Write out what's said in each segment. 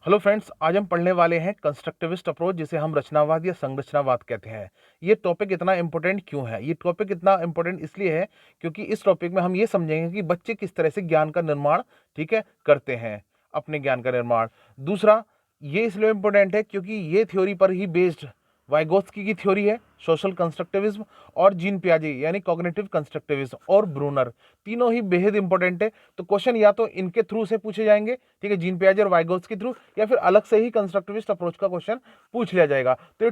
Hello friends, आज हम पढ़ने वाले हैं कंस्ट्रक्टिविस्ट अप्रोच, जिसे हम रचनावाद या संरचनावाद कहते हैं। ये टॉपिक इतना इंपॉर्टेंट क्यों है? ये टॉपिक इतना इंपॉर्टेंट इसलिए है क्योंकि इस टॉपिक में हम ये समझेंगे कि बच्चे किस तरह से ज्ञान का निर्माण, ठीक है, करते हैं, अपने ज्ञान का निर्माण। दूसरा, ये इसलिए इंपॉर्टेंट है क्योंकि ये थ्योरी पर ही बेस्ड वाइगोत्स्की की थ्योरी है, सोशल कंस्ट्रक्टिविज्म, और जीन पियाजे यानी कॉग्निटिव कंस्ट्रक्टिविज्म, और ब्रूनर। तीनों ही बेहद इंपॉर्टेंट है। तो क्वेश्चन या तो इनके थ्रू से पूछे जाएंगे, ठीक है, जीन पियाजे और वाइगोत्स्की के थ्रू, या फिर अलग से ही कंस्ट्रक्टिविस्ट अप्रोच का क्वेश्चन पूछ लिया जाएगा। तो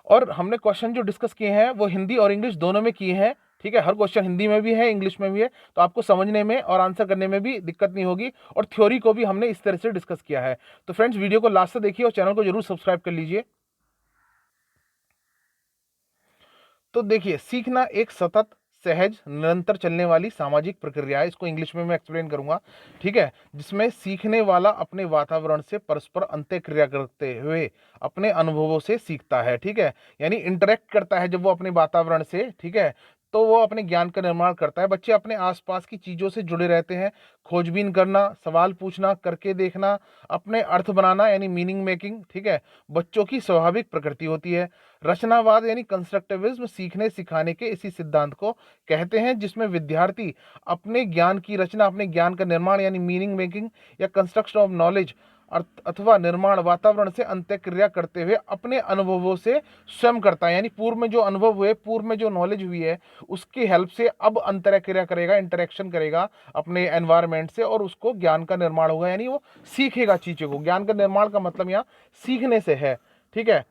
और हमने क्वेश्चन जो डिस्कस किए हैं वो हिंदी और इंग्लिश दोनों में किए हैं, ठीक है। हर क्वेश्चन हिंदी में भी है, इंग्लिश में भी है, तो आपको समझने में और आंसर करने में भी दिक्कत नहीं होगी। और थ्योरी को भी हमने इस तरह से डिस्कस किया है। तो फ्रेंड्स, वीडियो को लास्ट से देखिए और चैनल को जरूर सब्सक्राइब कर लीजिए। तो देखिए, सीखना एक सतत, सहज, निरंतर चलने वाली सामाजिक प्रक्रिया है। इसको इंग्लिश में मैं एक्सप्लेन करूंगा, ठीक है। जिसमें सीखने वाला अपने वातावरण से परस्पर अंतःक्रिया करते हुए अपने अनुभवों से सीखता है, ठीक है। यानी इंटरेक्ट करता है जब वो अपने वातावरण से, ठीक है, तो वो अपने ज्ञान का निर्माण करता है। बच्चे अपने आसपास की चीजों से जुड़े रहते हैं। खोजबीन करना, सवाल पूछना, करके देखना, अपने अर्थ बनाना यानी मीनिंग मेकिंग, ठीक है, बच्चों की स्वाभाविक प्रकृति होती है। रचनावाद यानी कंस्ट्रक्टिविज्म सीखने सिखाने के इसी सिद्धांत को कहते हैं, जिसमें विद्यार्थी अपने ज्ञान की रचना, अपने ज्ञान का निर्माण यानी मीनिंग मेकिंग या कंस्ट्रक्शन ऑफ नॉलेज अथवा निर्माण वातावरण से अंतःक्रिया करते हुए अपने अनुभवों से स्वयं करता है। यानी पूर्व में जो अनुभव हुए, पूर्व में जो नॉलेज हुई है, उसकी हेल्प से अब अंतःक्रिया करेगा, इंटरेक्शन करेगा अपने एनवायरमेंट से, और उसको ज्ञान का निर्माण होगा। यानी वो सीखेगा चीजों को। ज्ञान का निर्माण का मतलब यहाँ सीखने से है, ठीक है।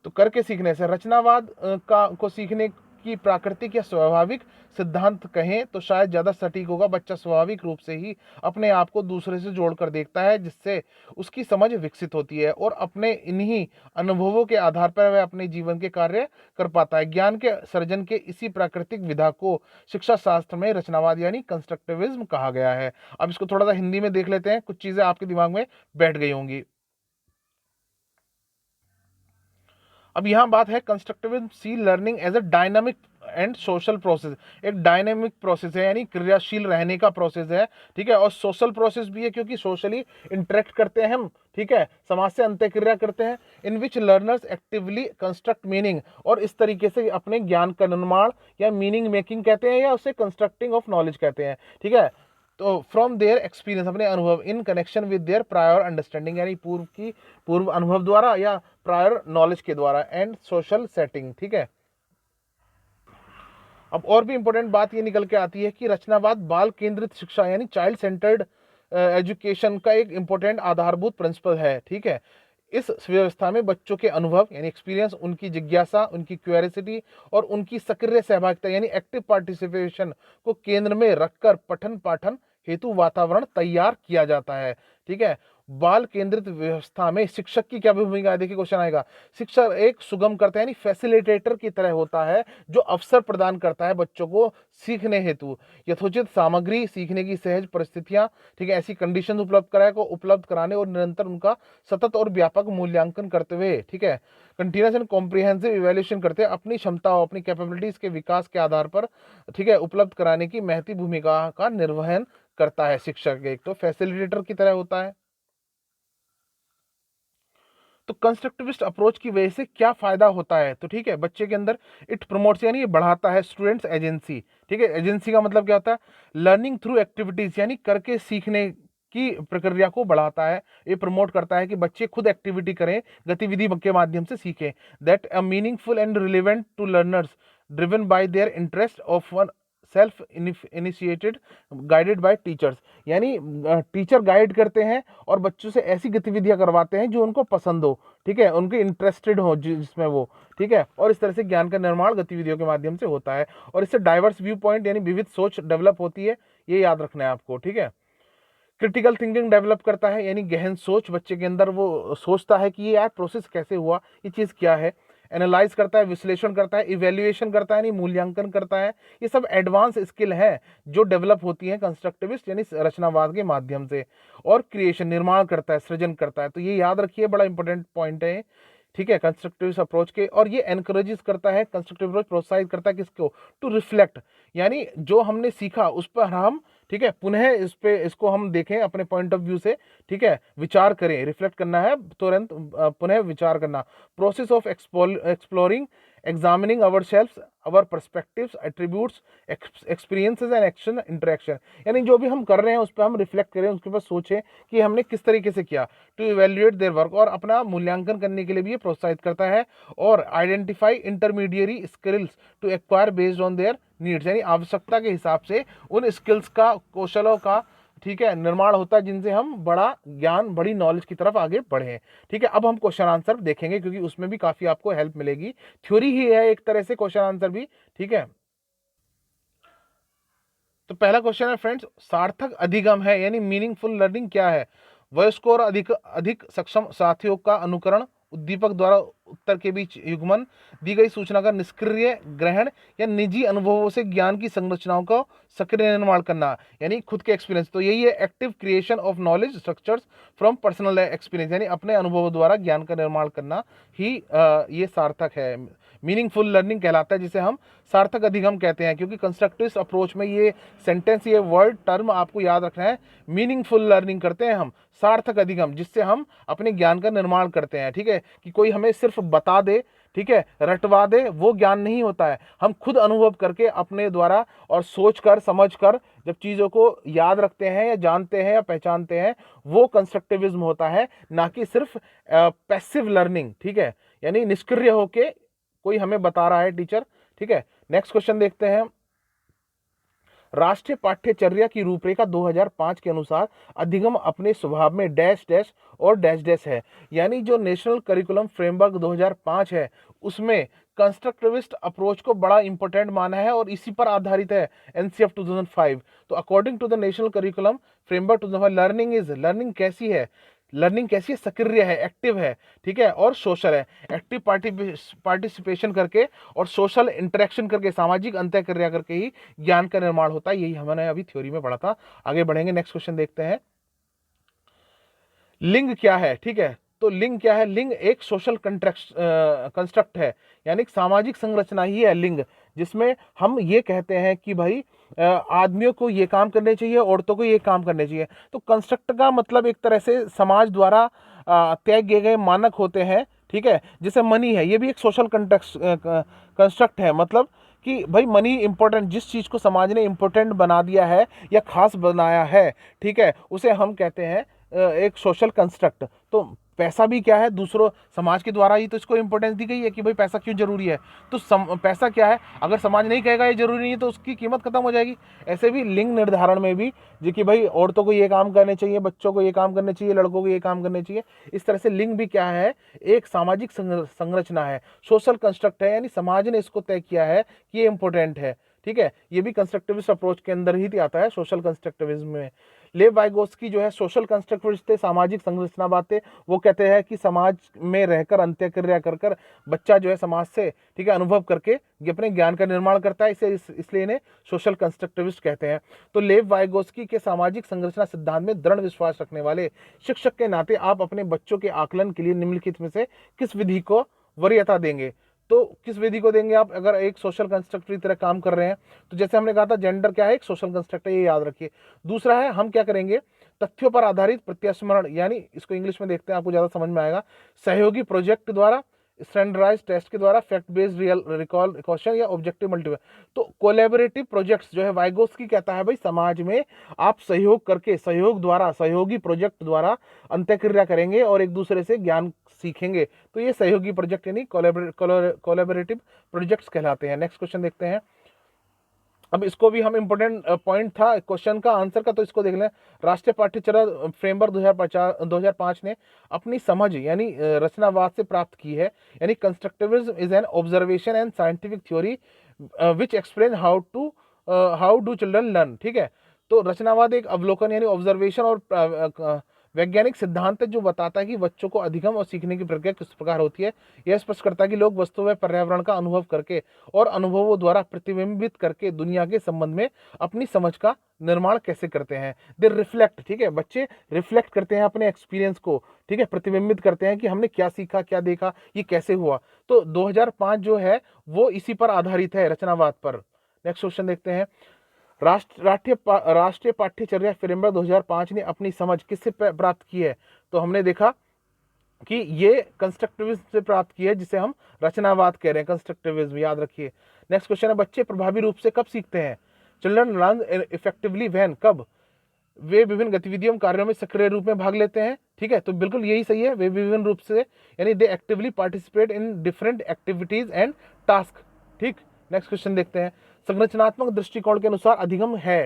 तो करके सीखने से। रचनावाद का को सीखने की प्राकृतिक या स्वाभाविक सिद्धांत कहें तो शायद ज्यादा सटीक होगा। बच्चा स्वाभाविक रूप से ही अपने आप को दूसरे से जोड़कर देखता है, जिससे उसकी समझ विकसित होती है, और अपने इन्हीं अनुभवों के आधार पर वह अपने जीवन के कार्य कर पाता है। ज्ञान के सर्जन के इसी प्राकृतिक विधा को शिक्षा शास्त्र में रचनावाद यानी कंस्ट्रक्टिविज्म कहा गया है। अब इसको थोड़ा सा हिंदी में देख लेते हैं, कुछ चीजें आपके दिमाग में बैठ गई होंगी। अब यहाँ बात है constructivist learning as a dynamic and social process. एक डायनेमिक प्रोसेस है, यानी क्रियाशील रहने का प्रोसेस है, ठीक है। और सोशल प्रोसेस भी है, क्योंकि सोशली इंटरेक्ट करते हैं हम, ठीक है, समाज से अंतःक्रिया करते हैं। इन विच लर्नर्स एक्टिवली कंस्ट्रक्ट मीनिंग, और इस तरीके से अपने ज्ञान का निर्माण या मीनिंग मेकिंग कहते हैं, या उसे कंस्ट्रक्टिंग ऑफ नॉलेज कहते हैं, ठीक है। तो फ्रॉम देयर एक्सपीरियंस, अपने अनुभव, in connection with their prior understanding, यानी पूर्व अनुभव द्वारा या प्रायर नॉलेज के द्वारा, एंड सोशल सेटिंग, ठीक है। अब और भी इंपॉर्टेंट बात ये निकल के आती है कि रचनावाद बाल केंद्रित शिक्षा यानी चाइल्ड सेंटर्ड एजुकेशन का एक इंपॉर्टेंट आधारभूत प्रिंसिपल है, ठीक है। इस व्यवस्था में बच्चों के अनुभव यानी एक्सपीरियंस, उनकी जिज्ञासा, उनकी क्यूरियोसिटी, और उनकी सक्रिय सहभागिता यानी एक्टिव पार्टिसिपेशन को केंद्र में रखकर पठन पाठन हेतु वातावरण तैयार किया जाता है, ठीक है। बाल केंद्रित व्यवस्था में शिक्षक की क्या भूमिका है? देखिए क्वेश्चन आएगा। शिक्षक एक सुगम करता है यानी फैसिलिटेटर की तरह होता है, जो अवसर प्रदान करता है बच्चों को सीखने हेतु यथोचित सामग्री, सीखने की सहज परिस्थितियां, ठीक है, ऐसी कंडीशन उपलब्ध कराने, और निरंतर उनका सतत और व्यापक मूल्यांकन करते हुए, ठीक है, कंटिन्यूस एंड कॉम्प्रिहेंसिव इवैल्यूएशन करते हैं, अपनी क्षमताओं, अपनी कैपेबिलिटीज के विकास के आधार पर, ठीक है, उपलब्ध कराने की महती भूमिका का निर्वहन करता है शिक्षक। एक तो फैसिलिटेटर की तरह होता है। तो कंस्ट्रक्टिविस्ट अप्रोच की वजह से क्या फायदा होता है? तो ठीक है, बच्चे के अंदर इट प्रमोट्स यानी ये बढ़ाता है स्टूडेंट्स एजेंसी, ठीक है। एजेंसी का मतलब क्या होता है? लर्निंग थ्रू एक्टिविटीज, यानी करके सीखने की प्रक्रिया को बढ़ाता है। ये प्रमोट करता है कि बच्चे खुद एक्टिविटी करें, गतिविधि के माध्यम से सीखें। That a meaningful and relevant to learners driven by their interest of one self initiated guided by teachers, यानी टीचर गाइड करते हैं और बच्चों से ऐसी गतिविधियां करवाते हैं जो उनको पसंद हो, ठीक है, उनके इंटरेस्टेड हो जिसमें वो, ठीक है। और इस तरह से ज्ञान का निर्माण गतिविधियों के माध्यम से होता है, और इससे डाइवर्स व्यू पॉइंट यानी विविध सोच डेवलप होती है। ये याद रखना है आपको, ठीक है। क्रिटिकल थिंकिंग डेवलप करता है, यानी गहन सोच बच्चे के अंदर, वो सोचता है कि ये यार प्रोसेस कैसे हुआ, ये चीज़ क्या है। एनालाइज करता है, विश्लेषण करता है, इवेल्युएशन करता है, यानी मूल्यांकन करता है। ये सब एडवांस स्किल है जो डेवलप होती है कंस्ट्रक्टिविस्ट यानी रचनावाद के माध्यम से। और क्रिएशन, निर्माण करता है, सृजन करता है। तो ये याद रखिए, बड़ा इंपॉर्टेंट पॉइंट है, ठीक है, कंस्ट्रक्टिव अप्रोच के। और ये एनकरेजेस करता है, कंस्ट्रक्टिव अप्रोच प्रोत्साहित करता है किसको? टू रिफ्लेक्ट, यानी जो हमने सीखा उस पर हम, ठीक है, पुनः इसको हम देखें अपने पॉइंट ऑफ व्यू से, ठीक है, विचार करें, रिफ्लेक्ट करना है, तुरंत पुनः विचार करना। Process of exploring, examining our self, our perspectives, attributes, experiences and action, interaction, यानी जो भी हम कर रहे हैं उस पर हम रिफ्लेक्ट करें, उसके बाद सोचें कि हमने किस तरीके से किया। टू इवेल्युएट देयर वर्क, और अपना मूल्यांकन करने के लिए भी ये प्रोत्साहित करता है। और identify intermediary skills to acquire based on their needs, यानी आवश्यकता के हिसाब से उन स्किल्स का, कौशलों का, ठीक है, निर्माण होता है जिनसे हम बड़ा ज्ञान, बड़ी नॉलेज की तरफ आगे बढ़े। ठीक है, अब हम क्वेश्चन आंसर देखेंगे क्योंकि उसमें भी काफी आपको हेल्प मिलेगी। थ्योरी ही है एक तरह से क्वेश्चन आंसर भी, ठीक है। तो पहला क्वेश्चन है फ्रेंड्स, सार्थक अधिगम है यानी मीनिंगफुल लर्निंग क्या है? वयस्क और अधिक अधिक सक्षम साथियों का अनुकरण, उद्दीपक द्वारा उत्तर के बीच युग्मन, दी गई सूचना का निष्क्रिय ग्रहण, या निजी अनुभवों से ज्ञान की संरचनाओं का सक्रिय निर्माण करना, यानी खुद के एक्सपीरियंस। तो यही है active creation of knowledge structures from personal experience, यानी अपने अनुभवों द्वारा ज्ञान का निर्माण करना ही ये सार्थक है, मीनिंगफुल लर्निंग कहलाता है, जिसे हम सार्थक अधिगम कहते हैं। क्योंकि कंस्ट्रक्टिव अप्रोच में ये सेंटेंस, ये वर्ड टर्म आपको याद रखना है, मीनिंगफुल लर्निंग करते हैं हम, सार्थक अधिगम, जिससे हम अपने ज्ञान का निर्माण करते हैं। ठीक है, कि कोई हमें सिर्फ बता दे, ठीक है, रटवा दे, वो ज्ञान नहीं होता है। हम खुद अनुभव करके अपने द्वारा और सोच कर, समझ कर जब चीज़ों को याद रखते हैं या जानते हैं या पहचानते हैं, वो कंस्ट्रक्टिविज्म होता है, ना कि सिर्फ पैसिव लर्निंग। ठीक है, यानी निष्क्रिय होके कोई हमें बता रहा है टीचर। ठीक है, नेक्स्ट क्वेश्चन देखते हैं। राष्ट्रीय पाठ्यचर्या की रूपरेखा 2005 के अनुसार अधिगम अपने स्वभाव में डैश डैश और डैश डैश है, यानी जो नेशनल करिकुलम फ्रेमवर्क 2005 है उसमें कंस्ट्रक्टिविस्ट अप्रोच को बड़ा इंपॉर्टेंट माना है और इसी पर आधारित है एनसीएफ 2005। तो according to the national curriculum framework 2005, learning कैसी है? लर्निंग कैसी है? सक्रिय है, एक्टिव है, ठीक है, और सोशल है। एक्टिव पार्टिसिपेशन करके और सोशल इंटरेक्शन करके, सामाजिक अंतःक्रिया करके ही ज्ञान का निर्माण होता है। यही हमने अभी थ्योरी में पढ़ा था। आगे बढ़ेंगे, नेक्स्ट क्वेश्चन देखते हैं। लिंग क्या है? ठीक है, तो लिंग क्या है? लिंग एक सोशल कंस्ट्रक्ट है, यानी सामाजिक संरचना ही है लिंग, जिसमें हम ये कहते हैं कि भाई आदमियों को ये काम करने चाहिए, औरतों को ये काम करने चाहिए। तो कंस्ट्रक्ट का मतलब एक तरह से समाज द्वारा तय किए गए मानक होते हैं, ठीक है, जैसे मनी है, ये भी एक सोशल कंस्ट्रक्ट है। मतलब कि भाई मनी इंपॉर्टेंट, जिस चीज़ को समाज ने इंपॉर्टेंट बना दिया है या खास बनाया है, ठीक है, उसे हम कहते हैं एक सोशल कंस्ट्रक्ट। तो पैसा भी क्या है? दूसरों, समाज के द्वारा ही तो इसको इंपॉर्टेंस दी गई है कि भाई पैसा क्यों जरूरी है। तो पैसा क्या है? अगर समाज नहीं कहेगा ये जरूरी नहीं है तो उसकी कीमत खत्म हो जाएगी। ऐसे भी लिंग निर्धारण में भी, जो कि भाई औरतों को ये काम करने चाहिए, बच्चों को ये काम करने चाहिए, लड़कों को ये काम करने चाहिए, इस तरह से लिंग भी क्या है? एक सामाजिक संरचना है, सोशल कंस्ट्रक्ट है, यानी समाज ने इसको तय किया है कि ये इंपॉर्टेंट है। ठीक है, ये भी कंस्ट्रक्टिविस्ट अप्रोच के अंदर ही आता है, सोशल कंस्ट्रक्टिविज्म में। लेव वाइगोत्स्की जो है सोशल कंस्ट्रक्टिविस्ट थे, सामाजिक संरचनावाद थे। वो कहते हैं कि समाज में रहकर, अंत्यक्रिया कर कर बच्चा जो है समाज से, ठीक है, अनुभव करके ये अपने ज्ञान का निर्माण करता है, इसलिए इन्हें सोशल कंस्ट्रक्टिविस्ट कहते हैं। तो लेव वाइगोत्स्की के सामाजिक संरचना सिद्धांत में दृढ़ विश्वास रखने वाले शिक्षक के नाते आप अपने बच्चों के आकलन के लिए निम्नलिखित में से किस विधि को वरीयता देंगे? तो किस विधि को देंगे आप अगर एक सोशल कंस्ट्रक्ट की तरह काम कर रहे हैं? तो जैसे हमने कहा था, जेंडर क्या है? एक सोशल कंस्ट्रक्ट है, ये याद रखिए। दूसरा है, हम क्या करेंगे? तथ्यों पर आधारित प्रत्यास्मरण, यानी इसको इंग्लिश में देखते हैं, आपको ज्यादा समझ में आएगा। सहयोगी प्रोजेक्ट द्वारा, स्टैंडर्डाइज्ड टेस्ट के द्वारा, fact based real recall question, या ऑब्जेक्टिव मल्टीपल। तो कोलैबोरेटिव प्रोजेक्ट्स जो है, वाइगोत्स्की कहता है भाई समाज में आप सहयोग करके, सहयोग द्वारा, सहयोगी प्रोजेक्ट द्वारा अंत्यक्रिया करेंगे और एक दूसरे से ज्ञान सीखेंगे, तो ये सहयोगी प्रोजेक्ट यानी कोलैबोरेटिव प्रोजेक्ट्स कहलाते हैं। नेक्स्ट क्वेश्चन देखते हैं। अब इसको भी हम इंपॉर्टेंट पॉइंट था क्वेश्चन का आंसर का, तो इसको देख लें। राष्ट्रीय पाठ्यचर्या फ्रेमवर्क 2005 ने अपनी समझ यानी रचनावाद से प्राप्त की है, यानी constructivism is an observation and scientific theory which explain how do children learn. ठीक है, तो रचनावाद एक अवलोकन यानी ऑब्जर्वेशन और वैज्ञानिक सिद्धांत है जो बताता है कि बच्चों को अधिगम और सीखने की प्रक्रिया किस प्रकार होती है। यह स्पष्ट करता है कि लोग वस्तु व पर्यावरण का अनुभव करके और अनुभवों द्वारा प्रतिबिंबित करके दुनिया के संबंध में अपनी समझ का निर्माण कैसे करते हैं। दे रिफ्लेक्ट, ठीक है, बच्चे रिफ्लेक्ट करते हैं अपने एक्सपीरियंस को, ठीक है, प्रतिबिंबित करते हैं कि हमने क्या सीखा, क्या देखा, ये कैसे हुआ। तो 2005 जो है वो इसी पर आधारित है, रचनावाद पर। नेक्स्ट क्वेश्चन देखते हैं। राष्ट्रीय पाठ्यचर्या फ्रेमवर्क 2005 ने अपनी समझ किससे प्राप्त की है? तो हमने देखा कि ये कंस्ट्रक्टिविज्म से प्राप्त की है, जिसे हम रचनावाद कह रहे हैं, कंस्ट्रक्टिविज्म, याद रखिए। नेक्स्ट क्वेश्चन है, बच्चे प्रभावी रूप से कब सीखते हैं? चिल्ड्रन लर्न इफेक्टिवली व्हेन, कब? वे विभिन्न गतिविधियों कार्यों में सक्रिय रूप में भाग लेते हैं। ठीक है, तो बिल्कुल यही सही है, वे विभिन्न रूप से, यानी they actively participate in different activities and task. ठीक, नेक्स्ट क्वेश्चन देखते हैं, संरचनात्मक दृष्टिकोण के अनुसार अधिगम है,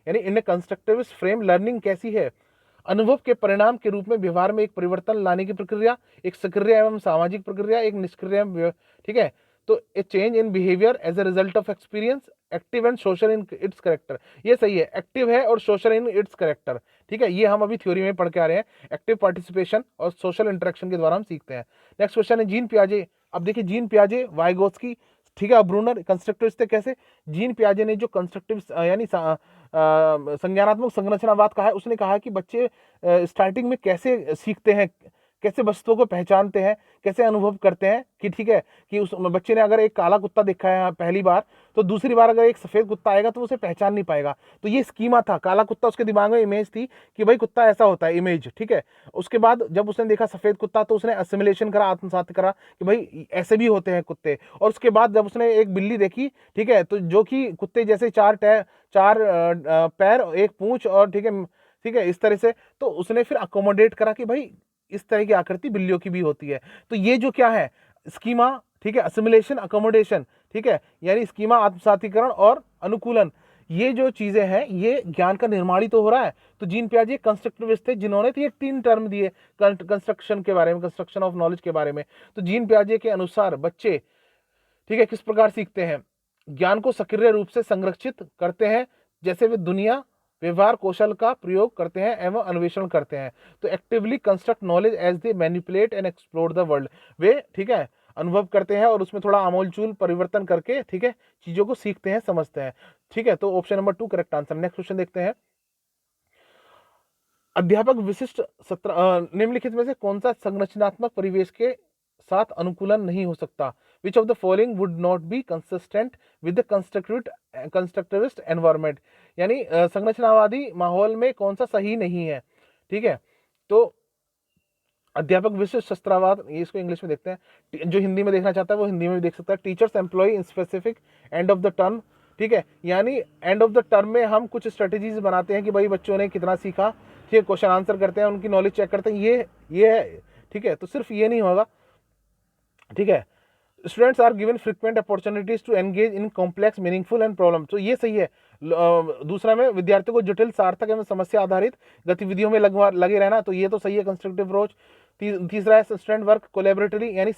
यानी इन कंस्ट्रक्टिविस्ट फ्रेम लर्निंग कैसी है? अनुभव के परिणाम के रूप में व्यवहार में एक परिवर्तन लाने की प्रक्रिया, एक सक्रिय एवं सामाजिक प्रक्रिया, एक निष्क्रिय। ठीक है, तो a change in behaviour as a result of experience, active and social in its character. ये सही है, एक्टिव है और सोशल इन इट्स करेक्टर। ठीक है, ये हम अभी थ्योरी में पढ़ के आ रहे हैं, एक्टिव पार्टिसिपेशन और सोशल इंटरेक्शन के द्वारा हम सीखते हैं। नेक्स्ट क्वेश्चन है, जीन पियाजे। अब देखिए, जीन पियाजे, वाइगोत्स्की, ठीक है, ब्रूनर, कंस्ट्रक्टिविस्ट कैसे? जीन पियाजे ने जो कंस्ट्रक्टिव यानी संज्ञानात्मक संरचनावाद कहा है, उसने कहा कि बच्चे स्टार्टिंग में कैसे सीखते हैं, कैसे वस्तुओं को पहचानते हैं, कैसे अनुभव करते हैं कि ठीक है, कि उस बच्चे ने अगर एक काला कुत्ता देखा है पहली बार, तो दूसरी बार अगर एक सफेद कुत्ता आएगा तो उसे पहचान नहीं पाएगा। तो ये स्कीमा था, काला कुत्ता उसके दिमाग में इमेज थी कि भाई कुत्ता ऐसा होता है, इमेज। ठीक है, उसके बाद जब उसने देखा सफेद कुत्ता तो उसने असिमिलेशन करा, आत्मसात करा कि भाई ऐसे भी होते हैं कुत्ते। और उसके बाद जब उसने एक बिल्ली देखी, ठीक है, तो जो कि कुत्ते जैसे चार पैर, एक पूंछ और ठीक है, इस तरह से, तो उसने फिर अकोमोडेट करा कि भाई इस तरह की आकृति बिल्लियों की भी होती है। तो ये जो क्या है, स्कीमा, ठीक है, असिमिलेशन, अकोमोडेशन, ठीक है, यानी स्कीमा, आत्मसातीकरण और अनुकूलन, ये जो चीजें हैं, ये ज्ञान का निर्माण ही तो हो रहा है। तो जीन पियाजे कंस्ट्रक्टिविस्ट थे, जिन्होंने तो ये 3 टर्म दिए कंस्ट्रक्शन के बारे में, कंस्ट्रक्शन ऑफ नॉलेज के बारे में। तो जीन पियाजे के अनुसार बच्चे, ठीक है, किस प्रकार सीखते हैं? ज्ञान को सक्रिय रूप से संरक्षित करते हैं, जैसे वे दुनिया, व्यवहार कौशल का प्रयोग करते हैं एवं अन्वेषण करते हैं। तो actively construct knowledge as they manipulate and explore the world. वे, ठीक है, अनुभव करते हैं और उसमें थोड़ा आमूलचूल परिवर्तन करके, ठीक है, चीजों को सीखते हैं, समझते हैं। ठीक है, तो option number 2 correct answer. Next question देखते हैं, अध्यापक विशिष्ट सत्र निम्नलिखित में से कौन सा संरचनात्मक परिवेश के साथ अनुकूलन नहीं हो सकता? विच of the following would not be consistent with the constructivist environment, यानी संरचनावादी माहौल में कौन सा सही नहीं है? ठीक है, तो अध्यापक विशिष्ट शस्त्रावाद, ये इसको इंग्लिश में देखते हैं, जो हिंदी में देखना चाहता है वो हिंदी में भी देख सकता है। Teachers employ in specific end of the term, ठीक है, यानी एंड ऑफ द टर्म में हम कुछ स्ट्रेटेजीज बनाते हैं कि भाई बच्चों ने कितना सीखा, ठीक है, क्वेश्चन आंसर करते हैं, उनकी नॉलेज चेक करते हैं, ये है। ठीक है, तो सिर्फ ये नहीं होगा। ठीक है, students are given frequent opportunities to engage in complex meaningful and problem, तो ये सही है। दूसरा में विद्यार्थियों को जटिल, सार्थक एवं समस्या आधारित गतिविधियों में लगे रहना, तो ये तो सही है, कंस्ट्रक्टिव अप्रोच। तीसरा है स्टूडेंट वर्क कोलैबोरेटरी, यानी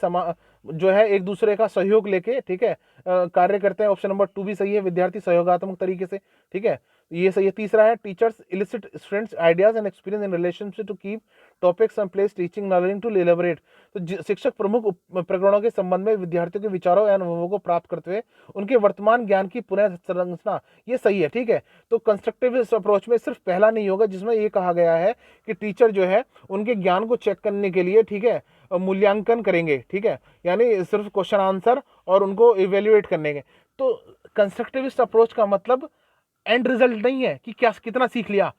जो है एक दूसरे का सहयोग लेके, ठीक है, कार्य करते हैं। ऑप्शन नंबर 2 भी सही है, विद्यार्थी सहयोगात्मक तरीके से, ठीक है, ये सही है। तीसरा है teachers elicit students ideas and experience in relationship to keep topics and place teaching learning to elaborate, तो शिक्षक प्रमुख प्रकरणों के संबंध में विद्यार्थियों के विचारों एवं अनुभवों को प्राप्त करते हुए उनके वर्तमान ज्ञान की पुनः संरचना, ये सही है। ठीक है, तो कंस्ट्रक्टिविस्ट अप्रोच में सिर्फ पहला नहीं होगा, जिसमें ये कहा गया है कि टीचर जो है उनके ज्ञान को चेक करने के लिए, ठीक है, मूल्यांकन करेंगे, ठीक है, यानी सिर्फ क्वेश्चन आंसर और उनको इवेल्युएट करने के। तो कंस्ट्रक्टिविस्ट अप्रोच का मतलब एंड रिजल्ट नहीं है कि क्या कितना सीख लिया,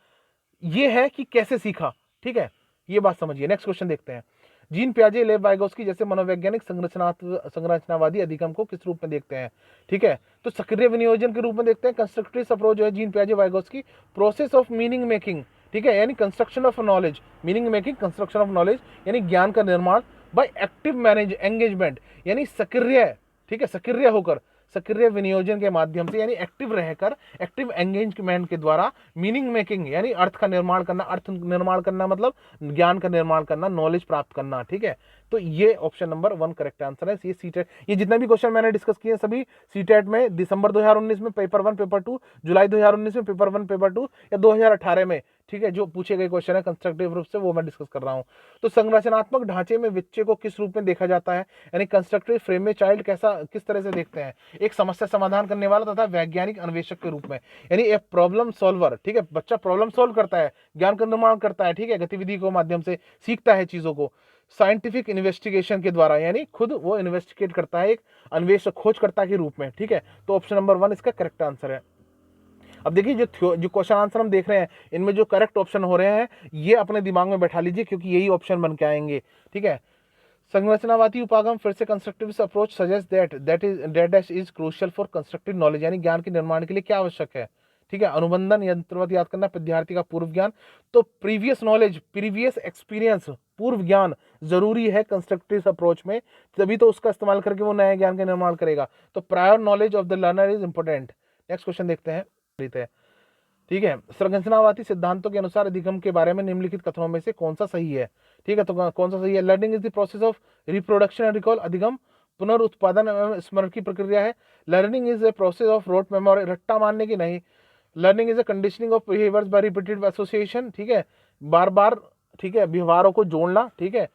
ये है कि कैसे सीखा। ठीक है, ये बात समझिए। नेक्स्ट क्वेश्चन देखते हैं, जीन पियाजे, लेव वाइगोत्स्की जैसे मनोवैज्ञानिक संरचनावादी अधिगम को किस रूप में देखते हैं? ठीक है, तो सक्रिय विनियोजन के रूप में देखते हैं। कंस्ट्रक्टिव अप्रोच जो है जीन पियाजे Vygotsky, process of meaning making, ठीक है, यानी construction of knowledge, meaning making, construction of knowledge, यानी ज्ञान का निर्माण बाय एक्टिव मैनेज एंगेजमेंट, यानी सक्रिय, ठीक है, सक्रिय होकर, सक्रिय विनियोजन के माध्यम से, यानी एक्टिव रहकर, एक्टिव एंगेजमेंट के द्वारा मीनिंग मेकिंग, यानी अर्थ का निर्माण करना। अर्थ निर्माण करना मतलब ज्ञान का निर्माण करना, नॉलेज प्राप्त करना। ठीक है, तो ये ऑप्शन नंबर 1 करेक्ट आंसर है। ये सीटेट, ये जितने भी क्वेश्चन मैंने डिस्कस किए सभी सीटेट में दिसंबर 2019 में पेपर 1 पेपर 2, जुलाई 2019 में पेपर 1 पेपर 2 या 2018 में, ठीक है, जो पूछे गए क्वेश्चन है कंस्ट्रक्टिव रूप से, वो मैं डिस्कस कर रहा हूं। तो संरचनात्मक ढांचे में बच्चे को किस रूप में देखा जाता है, यानी कंस्ट्रक्टिव फ्रेम में चाइल्ड किस तरह से देखते हैं? एक समस्या समाधान करने वाला तथा वैज्ञानिक अन्वेषक के रूप में, यानी एक प्रॉब्लम सॉल्वर। ठीक है, बच्चा प्रॉब्लम सॉल्व करता है, ज्ञान का निर्माण करता है, ठीक है, गतिविधि के माध्यम से सीखता है चीजों को। साइंटिफिक इन्वेस्टिगेशन के द्वारा, यानी खुद वो इन्वेस्टिगेट करता है, एक अन्वेषक खोजकर्ता के रूप में। ठीक है, तो ऑप्शन नंबर 1 इसका करेक्ट आंसर है। अब देखिए जो क्वेश्चन आंसर हम देख रहे हैं, इनमें जो करेक्ट ऑप्शन हो रहे हैं ये अपने दिमाग में बैठा लीजिए, क्योंकि यही ऑप्शन बन के आएंगे। ठीक है, संरचनावादी उपागम फिर से constructive approach suggest that is crucial for constructive knowledge, यानी ज्ञान के निर्माण के लिए क्या आवश्यक है। ठीक है, अनुबंधन, यंत्रवत याद करना, विद्यार्थी का पूर्व ज्ञान। तो प्रीवियस नॉलेज, प्रीवियस एक्सपीरियंस, पूर्व ज्ञान जरूरी है कंस्ट्रक्टिव अप्रोच में, तभी तो उसका इस्तेमाल करके वो नए ज्ञान का निर्माण करेगा। तो prior knowledge of the learner is important. Next question देखते हैं। ठीक है, संरचनावादी सिद्धांतों के अनुसार अधिगम के बारे में निम्नलिखित कथनों में से कौन सा सही है। ठीक है, तो कौन सा सही है। Learning is the process of reproduction and recall, अधिगम पुनरुत्पादन एवं स्मरण की प्रक्रिया है। Learning is a process of rote memory, रट्टा मानने की नहीं। Learning is a conditioning of behaviours by repeated association, ठीक है, बार बार, ठीक है, व्यवहारों को जोड़ना। ठीक है,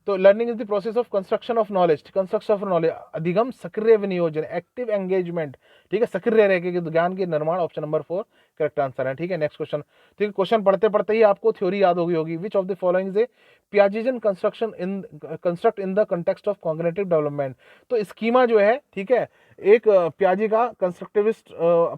तो learning is the process of construction of knowledge, construction of knowledge. अधिगम सक्रिय विनियोजन, एक्टिव एंगेजमेंट, ठीक है, सक्रिय रह के ज्ञान के निर्माण, ऑप्शन नंबर 4 करेक्ट आंसर है। ठीक है, नेक्स्ट क्वेश्चन। ठीक है, क्वेश्चन पढ़ते पढ़ते ही आपको थ्योरी याद होगी। Which of the following is a Piagetian construct in the context of cognitive development. तो स्कीमा जो है, ठीक है, एक पियाजे का कंस्ट्रक्टिविस्ट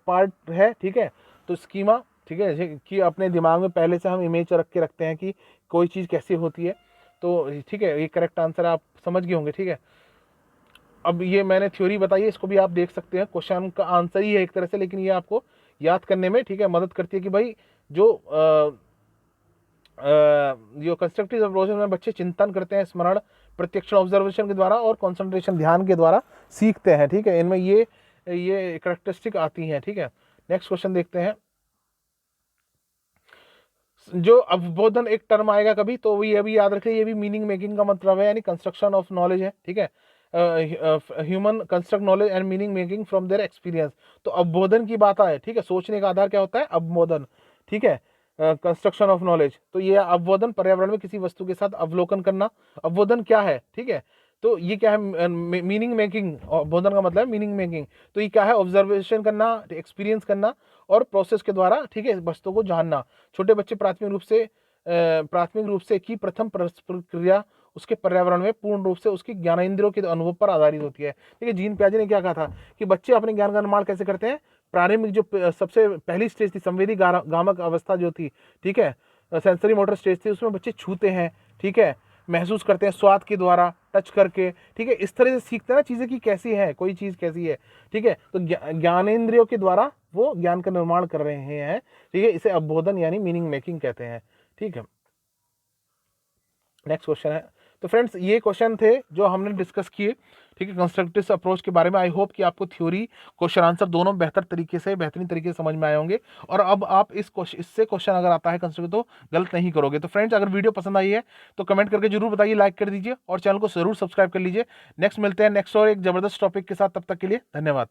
पार्ट है। ठीक है, तो स्कीमा, ठीक है, कि अपने दिमाग में पहले से हम इमेज रख के रखते हैं कि कोई चीज़ कैसी होती है। तो ठीक है, ये करेक्ट आंसर आप समझ गए होंगे। ठीक है, अब ये मैंने थ्योरी बताई है, इसको भी आप देख सकते हैं, क्वेश्चन का आंसर ही है एक तरह से, लेकिन ये आपको याद करने में, ठीक है, मदद करती है कि भाई जो कंस्ट्रक्टिव अप्रोच में बच्चे चिंतन करते हैं, स्मरण, प्रत्यक्ष ऑब्जर्वेशन के द्वारा और कंसंट्रेशन, ध्यान के द्वारा सीखते हैं। ठीक है, इनमें ये करेक्टरिस्टिक आती हैं। ठीक है, नेक्स्ट क्वेश्चन देखते हैं। जो अवबोधन एक टर्म आएगा कभी, तो ये भी याद रखिए, ये भी मीनिंग मेकिंग का मतलब है, यानी कंस्ट्रक्शन ऑफ नॉलेज है। ठीक है, human construct knowledge and meaning making from their experience. तो अवबोधन की बात आए, ठीक है, सोचने का आधार क्या होता है, अवबोधन। ठीक है, कंस्ट्रक्शन ऑफ नॉलेज, तो ये अवबोधन पर्यावरण में किसी वस्तु के साथ अवलोकन करना। अवबोधन क्या है, ठीक है, तो ये क्या है, मीनिंग मेकिंग। अवबोधन का मतलब है मीनिंग मेकिंग, तो ये क्या है, ऑब्जर्वेशन करना, एक्सपीरियंस करना और प्रोसेस के द्वारा, ठीक है, वस्तु को जानना। छोटे बच्चे प्राथमिक रूप से की प्रथम प्रक्रिया उसके पर्यावरण में पूर्ण रूप से उसकी ज्ञानेंद्रियों के अनुभव पर आधारित होती है। ठीक है, जीन पियाजे ने क्या कहा था कि बच्चे अपने ज्ञान का निर्माण कैसे करते हैं। प्रारंभिक जो सबसे पहली स्टेज थी, संवेदी गामक अवस्था जो थी, ठीक है, सेंसरी मोटर स्टेज थी, उसमें बच्चे छूते हैं, ठीक है, महसूस करते हैं स्वाद के द्वारा, टच करके। ठीक है, इस तरह से सीखते हैं ना चीज़ें कि कैसी है, कोई चीज़ कैसी है। ठीक है, तो ज्ञानेंद्रियों के द्वारा वो ज्ञान का निर्माण कर रहे हैं। ठीक है, इसे अवबोधन यानी मीनिंग मेकिंग कहते हैं। ठीक है, नेक्स्ट क्वेश्चन है। तो फ्रेंड्स, ये क्वेश्चन थे जो हमने डिस्कस किए, ठीक है, कंस्ट्रक्टिव अप्रोच के बारे में। आई होप कि आपको थ्योरी, क्वेश्चन आंसर दोनों बेहतरीन तरीके से समझ में आए होंगे। और अब आप इससे क्वेश्चन अगर आता है कंस्ट्रक्टिव, तो गलत नहीं करोगे। तो फ्रेंड्स, अगर वीडियो पसंद आई है तो कमेंट करके जरूर बताइए, लाइक कर दीजिए और चैनल को जरूर सब्सक्राइब कर लीजिए। नेक्स्ट मिलते हैं नेक्स्ट और एक जबरदस्त टॉपिक के साथ, तब तक के लिए धन्यवाद।